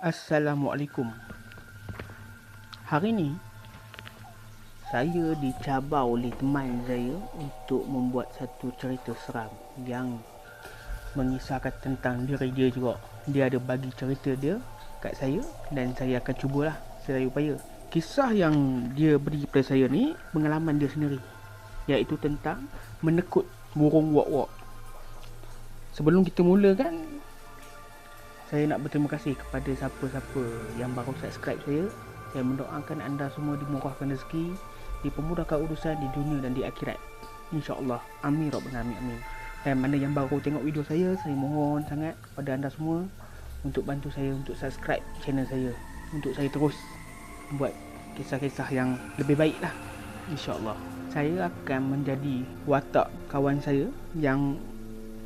Assalamualaikum. Hari ni saya dicabar oleh teman saya untuk membuat satu cerita seram yang mengisahkan tentang diri dia juga. Dia ada bagi cerita dia kat saya dan saya akan cubalah sedaya upaya. Kisah yang dia beri kepada saya ni pengalaman dia sendiri, iaitu tentang menekut burung wak-wak. Sebelum kita mulakan, saya nak berterima kasih kepada siapa-siapa yang baru subscribe saya. Saya mendoakan anda semua dimurahkan rezeki, dipermudahkan urusan di dunia dan di akhirat, InsyaAllah. Amin Rabbal Alamin. Amin. Dan mana yang baru tengok video saya mohon sangat kepada anda semua untuk bantu saya untuk subscribe channel saya, untuk saya terus buat kisah-kisah yang lebih baik lah, InsyaAllah. Saya akan menjadi watak kawan saya yang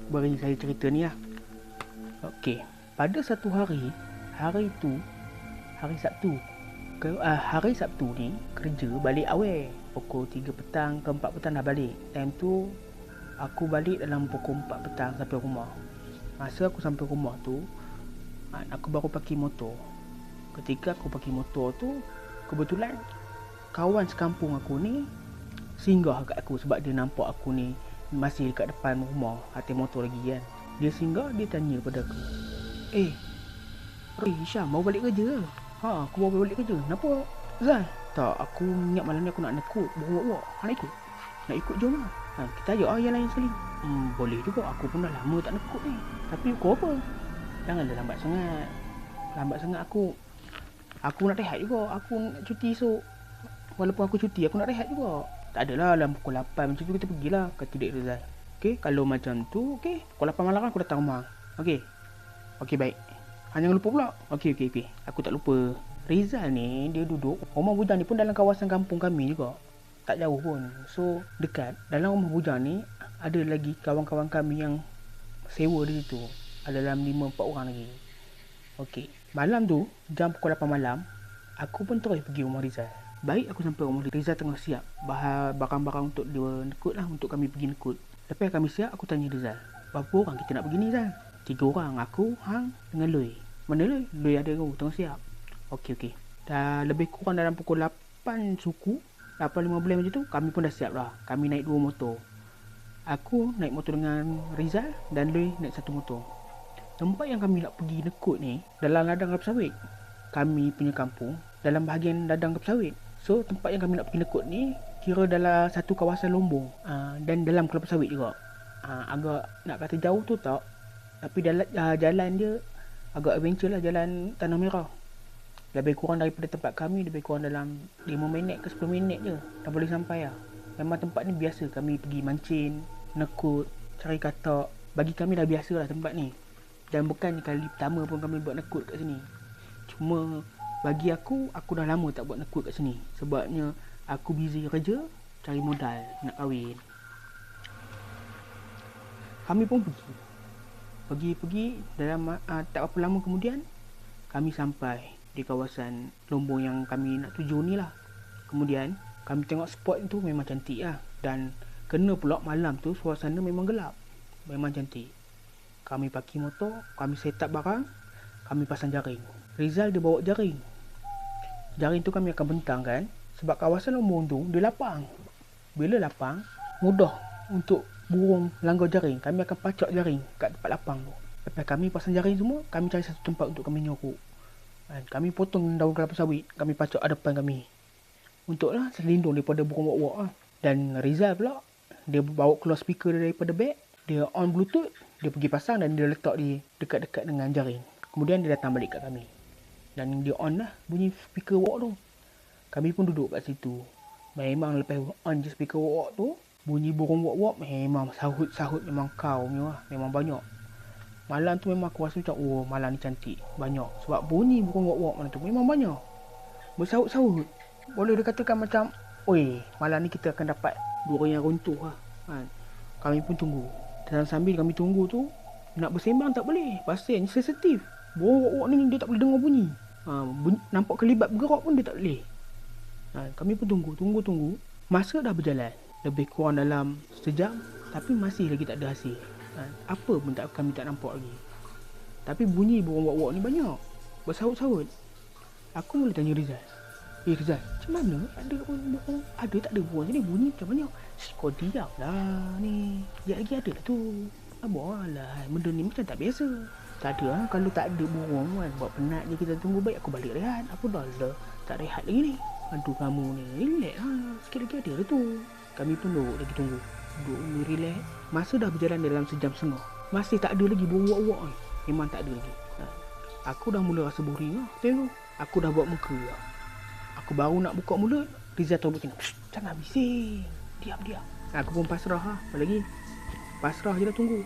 beri saya cerita ni lah. Okey. Pada satu hari itu hari Sabtu. Hari Sabtu ni kerja balik awal. Pukul 3 petang ke 4 petang dah balik. Time tu aku balik dalam pukul 4 petang sampai rumah. Masa aku sampai rumah tu, aku baru parking motor. Ketika aku parking motor tu, kebetulan kawan sekampung aku ni singgah kat aku sebab dia nampak aku ni masih dekat depan rumah, hati motor lagi kan. Dia singgah, dia tanya pada aku, Syam, baru balik kerja ke? Aku baru balik kerja. Kenapa, Zal? Tak, aku ingat malam ni aku nak nekut burung wak. Nak ikut? Nak ikut, jom lah. Kita ajak yang lain sekali. Boleh juga, aku pun dah lama tak nekut ni. Tapi kau apa? Janganlah lambat sangat. Lambat sangat aku nak rehat juga. Aku nak cuti esok. Walaupun aku cuti, aku nak rehat juga. Tak adalah, dalam pukul 8 macam tu kita pergilah, kata Dek Rizal. Okay, kalau macam tu, okay, pukul 8 malam aku datang rumah. Okay, baik. Jangan lupa pula. Okey. Aku tak lupa. Rizal ni dia duduk, rumah bujang ni pun dalam kawasan kampung kami juga. Tak jauh pun. So dekat. Dalam rumah bujang ni ada lagi kawan-kawan kami yang sewa di situ. Ada dalam 5-4 orang lagi. Okey. Malam tu jam pukul 8 malam, aku pun terus pergi rumah Rizal. Baik aku sampai rumah Rizal tengah siap barang-barang untuk dia nekut lah, untuk kami pergi nekut. Lepas kami siap, aku tanya Rizal, berapa orang kita nak pergi ni, Rizal? 3 orang, aku, Hang dengan Lui. Mana Lui? Lui ada aku, tengah siap. Okey. Dah lebih kurang dalam pukul 8 suku, 8.15 macam tu, kami pun dah siap dah. Kami naik 2 motor. Aku naik motor dengan Rizal dan Lui naik satu motor. Tempat yang kami nak pergi nekut ni dalam ladang kelapa sawit. Kami punya kampung dalam bahagian ladang kelapa sawit. So tempat yang kami nak pergi nekut ni kira dalam satu kawasan Lombong, dan dalam kelapa sawit juga. Agak nak kata jauh tu tak, tapi jalan dia agak adventure lah, jalan Tanah Merah. Lebih kurang daripada tempat kami, lebih kurang dalam 5 minit ke 10 minit je dah boleh sampai lah. Memang tempat ni biasa kami pergi mancing, nekut, cari katak. Bagi kami dah biasa lah tempat ni. Dan bukan kali pertama pun kami buat nekut kat sini. Cuma bagi aku dah lama tak buat nekut kat sini. Sebabnya aku busy kerja, cari modal nak kahwin. Kami pun pergi dalam tak berapa lama kemudian kami sampai di kawasan Lombong yang kami nak tuju ni lah. Kemudian kami tengok spot tu memang cantik lah, dan kena pula malam tu suasana memang gelap, memang cantik. Kami parking motor, kami set up barang, kami pasang jaring. Rizal dia bawa jaring tu kami akan bentangkan, sebab kawasan Lombong tu dia lapang. Bila lapang, mudah untuk burung langgar jaring. Kami akan pacak jaring kat tempat lapang tu. Lepas kami pasang jaring semua, kami cari satu tempat untuk kami nyorok. Kami potong daun kelapa sawit, kami pacak hadapan kami, untuklah selindung daripada burung wak-wak lah. Dan Rizal pula, dia bawa keluar speaker daripada beg, dia on bluetooth, dia pergi pasang dan dia letak di dekat-dekat dengan jaring. Kemudian dia datang balik kat kami dan dia on lah bunyi speaker wak tu. Kami pun duduk kat situ. Memang lepas on je speaker wak tu, bunyi burung wak-wak memang sahut-sahut, memang kau punya lah, memang banyak. Malam tu memang aku rasa macam, malam ni cantik, banyak. Sebab bunyi burung wak-wak malam tu memang banyak, bersahut-sahut. Boleh dikatakan macam, malam ni kita akan dapat burung yang runtuh lah. Kami pun tunggu. Dan sambil kami tunggu tu, nak bersembang tak boleh, pasalnya sensitif. Burung wak-wak ni dia tak boleh dengar bunyi. Nampak kelibat bergerak pun dia tak boleh. Kami pun tunggu. Masa dah berjalan lebih kurang dalam sejam, tapi masih lagi tak ada hasil. Apa pun kami tak nampak lagi. Tapi bunyi burung wak-wak ni banyak. bersaut-saut. Aku mula tanya Rizal. Rizal, macam mana ada orang bohong? Ada tak ada bohong sini? Bunyi macam mana? Kau diam lah ni. Sekejap lagi ada lah tu. Abang lah, benda ni macam tak biasa. Tak ada lah, kalau tak ada bohong kan. Buat penat je kita tunggu, baik aku balik rehat. Aku dah tak rehat lagi ni. Aduh kamu ni, relax lah. Sikit lagi ada lah tu. Kami pun duduk lagi tunggu. Duduk relax. Masa dah berjalan dalam sejam setengah. Masih tak ada lagi bohong-bohong ni. Memang tak ada lagi. Aku dah mula rasa boring lah. Tengok, aku dah buat muka lah. Aku baru nak buka mulut, Rizal terus kena. Jangan bising. Diam. Aku pun pasrah lah. Apa lagi? Pasrah je lah tunggu.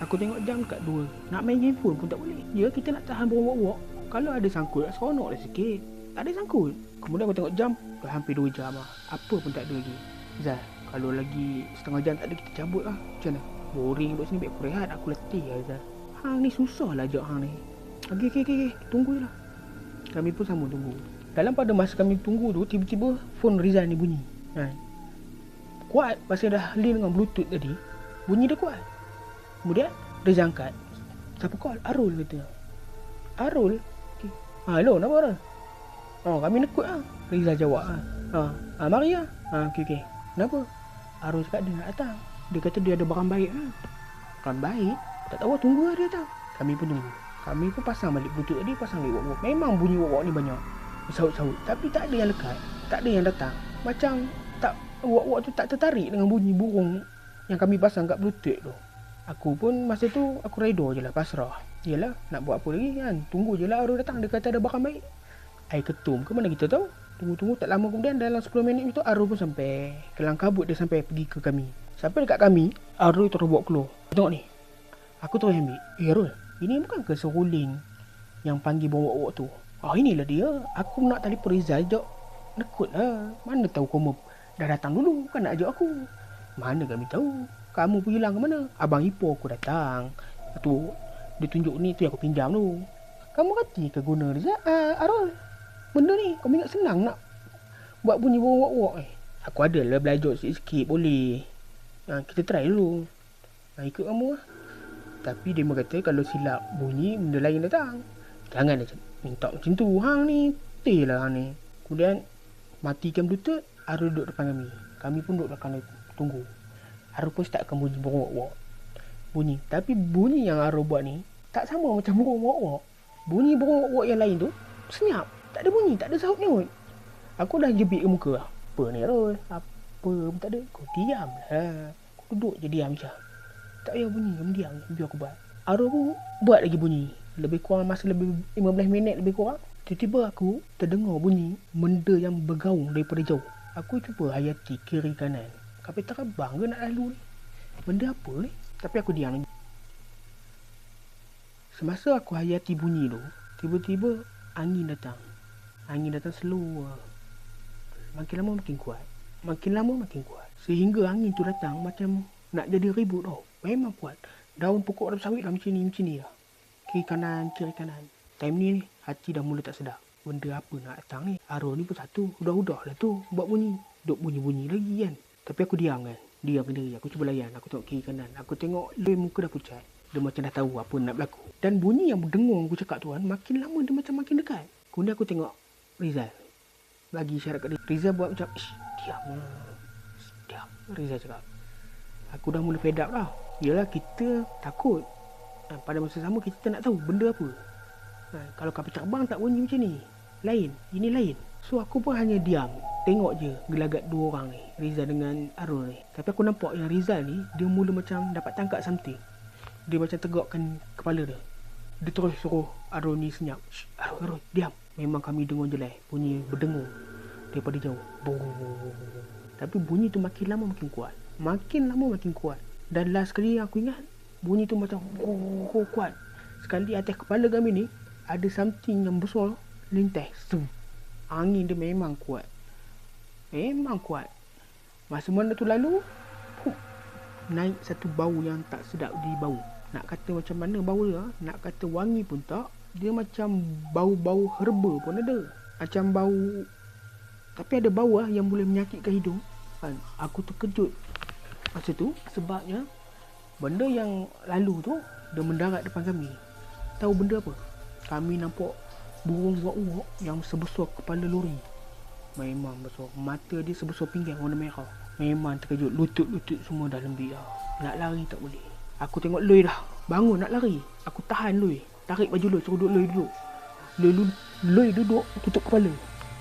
Aku tengok jam dekat 2. Nak main handphone pun tak boleh. Ya, kita nak tahan berwak-wak. Kalau ada sangkut, seronok lah sikit. Tak ada sangkut. Kemudian aku tengok jam, dah hampir 2 jam lah. Apa pun tak ada lagi. Zal, kalau lagi setengah jam tak ada, kita cabut lah. Macam mana? Boring duduk sini, baik aku rehat. Aku letih lah Zal. Hang ni susah lah ajak hang ni. Okay. Tunggu je lah. Kami pun sama tunggu. Dalam pada masa kami tunggu tu, tiba-tiba phone Rizal ni bunyi. Kuat, pasal dah link dengan bluetooth tadi. Bunyi dia kuat. Kemudian Rizal angkat. Siapa call? Arul kata. Arul? Okay. Hello, kenapa Arul? Kami nekut lah. Rizal jawab lah. Mari lah. Okay. Kenapa? Arul cakap dia nak datang. Dia kata dia ada barang baik lah. Barang baik? Tak tahu, tunggu lah dia datang. Kami pun tunggu. Kami pun pasang balik bluetooth tadi, pasang balik wak-wak. Memang bunyi wak-wak ni banyak. Saut-saut. Tapi tak ada yang lekat. Tak ada yang datang. Macam tak, wak-wak tu tak tertarik dengan bunyi burung yang kami pasang kat bluetooth tu. Aku pun masa tu aku redor je lah, pasrah. Yelah, nak buat apa lagi kan. Tunggu je lah Arul datang. Dia kata ada barang baik. Air ketum ke mana kita tahu. Tunggu tak lama kemudian dalam 10 minit itu Arul pun sampai. Kelang kabut dia sampai pergi ke kami. Sampai dekat kami, Arul terus bawa keluar. Tengok ni. Aku terus ambil. Arul, ini bukan ke seruling yang panggil bawa-bawa tu? Inilah dia. Aku nak telefon Rizal jap. Nekut lah. Mana tahu kamu dah datang dulu. Kan nak ajak aku. Mana kami tahu. Kamu pun hilang ke mana? Abang Ipoh aku datang. Tu dia tunjuk ni tu yang aku pinjam tu. Kamu kata ke guna Rizal? Arul, benda ni kau ingat senang nak buat bunyi bawa-bawa Aku ada lah belajar sikit-sikit boleh. Kita try dulu. Ikut kamu lah. Tapi dia kata kalau silap bunyi benda lain datang. Jangan dia minta macam tu. Hang ni teh lah hang ni. Kemudian matikan bluetooth. Arul duduk depan kami. Kami pun duduk belakang dia tunggu. Arul pun start akan bunyi burung-wak. Bunyi. Tapi bunyi yang Arul buat ni tak sama macam burung-wak. Bunyi burung-wak yang lain tu senyap. Tak ada bunyi. Tak ada sahut nyut. Aku dah jebik ke muka. Apa ni Arul? Apa pun tak ada. Kau diam lah. Kau duduk je diam je. Tak payah bunyi. Kamu diam. Biar aku buat. Arul pun buat lagi bunyi. Lebih kurang masa lebih 15 minit lebih kurang. Tiba-tiba aku terdengar bunyi benda yang bergaung daripada jauh. Aku cuba hayati kiri kanan. Kapal terbang ke nak lalu ni? Benda apa ni? Tapi aku diam. Semasa aku hayati bunyi tu, tiba-tiba angin datang. Angin datang slow. Makin lama makin kuat. Makin lama makin kuat. Sehingga angin tu datang macam nak jadi ribut tau. Memang kuat. Daun pokok daun sawit lah macam ni lah. Kiri kanan. Time ni hati dah mula tak sedap. Benda apa nak datang ni? Arul ni pun satu. Udah lah tu buat bunyi. Duk bunyi-bunyi lagi kan. Tapi aku diam kan. Diam sendiri. Aku cuba layan. Aku tengok kiri kanan. Aku tengok lebih muka dah pucat. Dia macam dah tahu apa nak berlaku. Dan bunyi yang berdengung aku cakap tu kan, makin lama dia macam makin dekat. Kemudian aku tengok Rizal. Bagi isyarat kat dia. Rizal buat macam, diam. Rizal cakap. Aku dah mula fed up lah. Yelah kita takut. Pada masa sama kita nak tahu benda apa. Kalau kapal terbang tak bunyi macam ni. Lain. Ini lain. So aku pun hanya diam. Tengok je gelagat dua orang ni. Rizal dengan Arul ni. Tapi aku nampak yang Rizal ni, dia mula macam dapat tangkap something. Dia macam tegakkan kepala dia. Dia terus suruh Arul ni senyap. Arul, diam. Memang kami dengar jelas. Bunyi berdengung daripada jauh. Tapi bunyi tu makin lama makin kuat. Makin lama makin kuat. Dan last kali aku ingat, bunyi tu macam kuat. Sekali atas kepala kami ni, ada something yang besar lintas. Angin dia memang kuat. Memang kuat. Masa mana tu lalu, naik satu bau yang tak sedap di bau. Nak kata macam mana bau dia, nak kata wangi pun tak. Dia macam bau-bau herba pun ada. Macam bau, tapi ada bau yang boleh menyakitkan hidung. Aku terkejut masa tu sebabnya benda yang lalu tu dia mendarat depan kami. Tahu benda apa? kami nampak burung wak-wak yang sebesar kepala lori. Memang besar. Mata dia sebesar pinggan warna merah. Memang terkejut. Lutut semua dah lembik dah. Nak lari tak boleh. Aku tengok Lui dah bangun nak lari. Aku tahan Lui. Tarik baju Lui. Suruh Lui duduk. Lui duduk tutup kepala.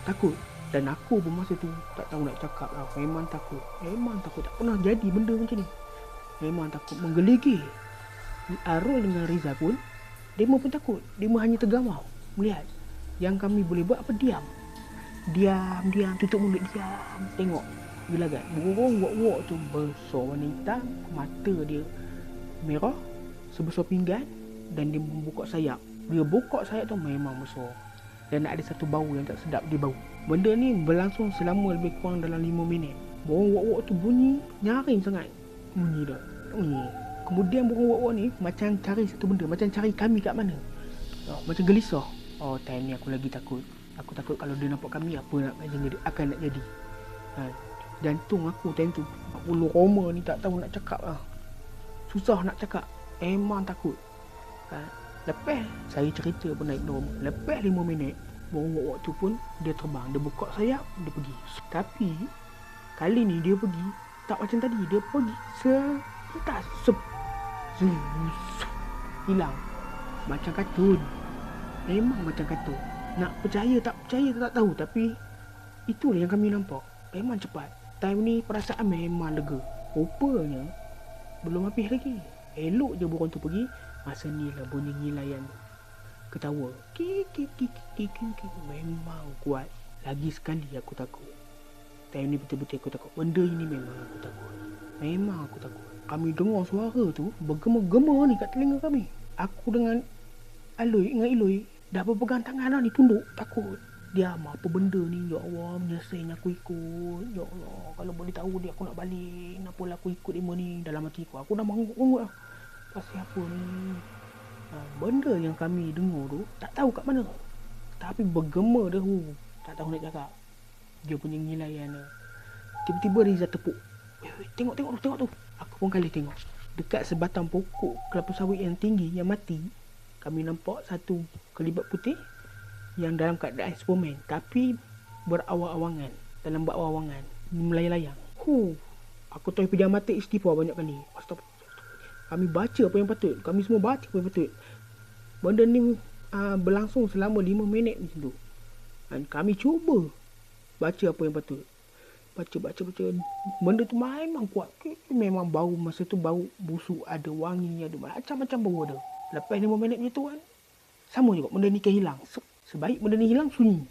Takut. Dan aku pun masa tu tak tahu nak cakap lah. Memang takut. Tak pernah jadi benda macam ni. Memang takut. Menggelegir. Arul dengan Riza pun Demo pun takut. Demo hanya tergamau melihat. Yang kami boleh buat apa? Diam. Tutup mulut. Diam. Tengok gelagat. Burung wak-wak tu besar warna hitam. Mata dia merah sebesar pinggan. Dan dia membuka sayap. Dia buka sayap tu memang besar. Dan ada satu bau yang tak sedap dia bau. Benda ni berlangsung selama lebih kurang dalam 5 minit. Burung wak-wak tu bunyi nyaring sangat. Bunyi. Kemudian burung wak-wak ni macam cari satu benda. Macam cari kami kat mana. Macam gelisah. Time ni aku lagi takut. Aku takut kalau dia nampak kami apa akan nak jadi. Jantung aku time tu. Bulu roma ni tak tahu nak cakap lah. Susah nak cakap. Memang takut. Lepas saya cerita pun naik normal. Lepas 5 minit, burung wak-wak tu pun dia terbang. Dia buka sayap, dia pergi. Tapi kali ni dia pergi tak macam tadi. Dia pergi serentas. Hilang. Macam kartun. Memang macam kartun. Nak percaya tak tahu. Tapi itulah yang kami nampak. Memang cepat. Time ni perasaan memang lega. Rupanya belum habis lagi. Elok je burung tu pergi. Masa ni lah bunyi ngilaian ketawa. Kik. Memang kuat. Lagi sekali aku takut. Time ni betul-betul aku takut. Benda ini memang aku takut. Kami dengar suara tu bergema-gema ni kat telinga kami. Aku dengan Iloi dah berpegang tangan dah ni, tunduk. Takut. Diam, apa benda ni? Ya Allah, menyesal aku ikut. Ya Allah, kalau boleh tahu dia aku nak balik. Kenapalah aku ikut dia ni dalam hati aku. Aku dah mengungut lah. Pasal apa ni? Benda yang kami dengar tu tak tahu kat mana. Tapi bergema dah. Tak tahu nak cakap. Dia punya ngilaian dia. Tiba-tiba Riza tepuk. Tengok tu. Aku pun kali tengok. Dekat sebatang pokok kelapa sawit yang tinggi yang mati, kami nampak satu kelibat putih yang dalam keadaan Superman, tapi berawang-awangan. Dalam berawangan melayang-layang. Aku tahu pejam mata istighfar banyak kali. Astagfirullah. Kami baca apa yang patut. Kami semua baca apa yang patut. Benda ni berlangsung selama 5 minit macam tu. Dan kami cuba baca apa yang patut. Baca. Benda tu memang kuat. Memang bau masa tu bau busuk. Ada wangi. Ada macam-macam bau ada. Lepas 5 minit macam tu kan. Sama juga. Benda ni kan hilang. Sebaik benda ni hilang, sunyi.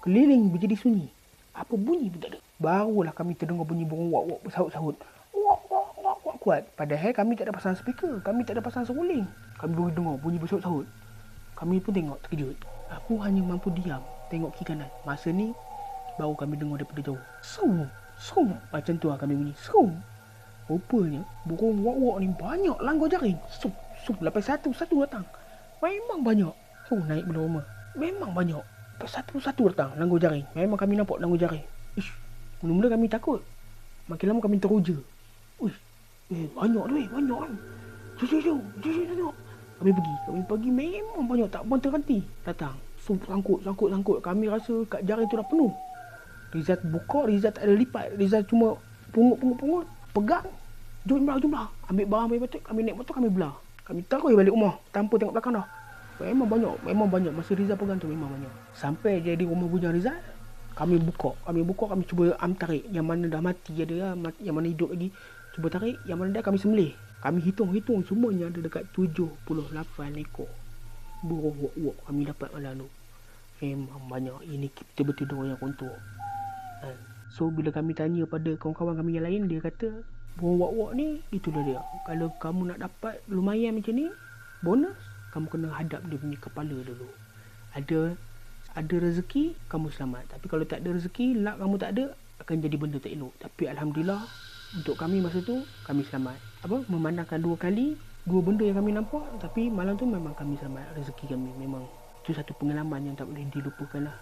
Keliling menjadi sunyi. Apa bunyi pun tak ada. Barulah kami terdengar bunyi burung wak-wak bersahut-sahut. Kuat. Padahal kami tak ada pasang speaker. Kami tak ada pasang seruling. Kami boleh dengar bunyi bersahut-sahut. Kami pun tengok terkejut. Aku hanya mampu diam. Tengok kiri kanan. Masa ni baru kami dengar daripada jauh. Sum. Macam tu lah kami bunyi. Sum. Rupanya burung wak-wak ni banyak langgar jaring. Sum. Lepas satu datang. Memang banyak. Naik benda rumah. Memang banyak. Lepas satu datang langgar jaring. Memang kami nampak langgar jaring. Mula-mula kami takut. Makin lama kami teruja. Banyak tu banyak. Jom tengok. Kami pergi memang banyak, tak pun terhenti. Datang. Sangkut. Kami rasa kat jaring tu dah penuh. Riza buka, Riza tak ada lipat. Riza cuma pungut. Pegang. Jumlah. Ambil barang patut. Kami naik motor, kami belah. Kami taruh balik rumah tanpa tengok belakang dah. Memang banyak. Masa Riza pegang tu memang banyak. Sampai jadi rumah bujang Riza, kami buka, kami cuba tarik. Yang mana dah mati ada, yang mana hidup lagi. Cuba tarik, yang mana dah kami sembelih. Kami hitung semuanya ada dekat 78 ekor burung wak-wak kami dapat malam tu. Memang banyak. Ini betul-betul orang yang kontor. So bila kami tanya pada kawan-kawan kami yang lain, dia kata burung wak-wak ni itulah dia. Kalau kamu nak dapat lumayan macam ni, bonus, kamu kena hadap dia punya kepala dulu. Ada rezeki, kamu selamat. Tapi kalau tak ada rezeki, luck kamu tak ada, akan jadi benda tak elok. Tapi Alhamdulillah, untuk kami masa tu, kami selamat. Memandangkan 2 benda yang kami nampak. Tapi malam tu memang kami selamat. Rezeki kami memang. Itu satu pengalaman yang tak boleh dilupakan lah.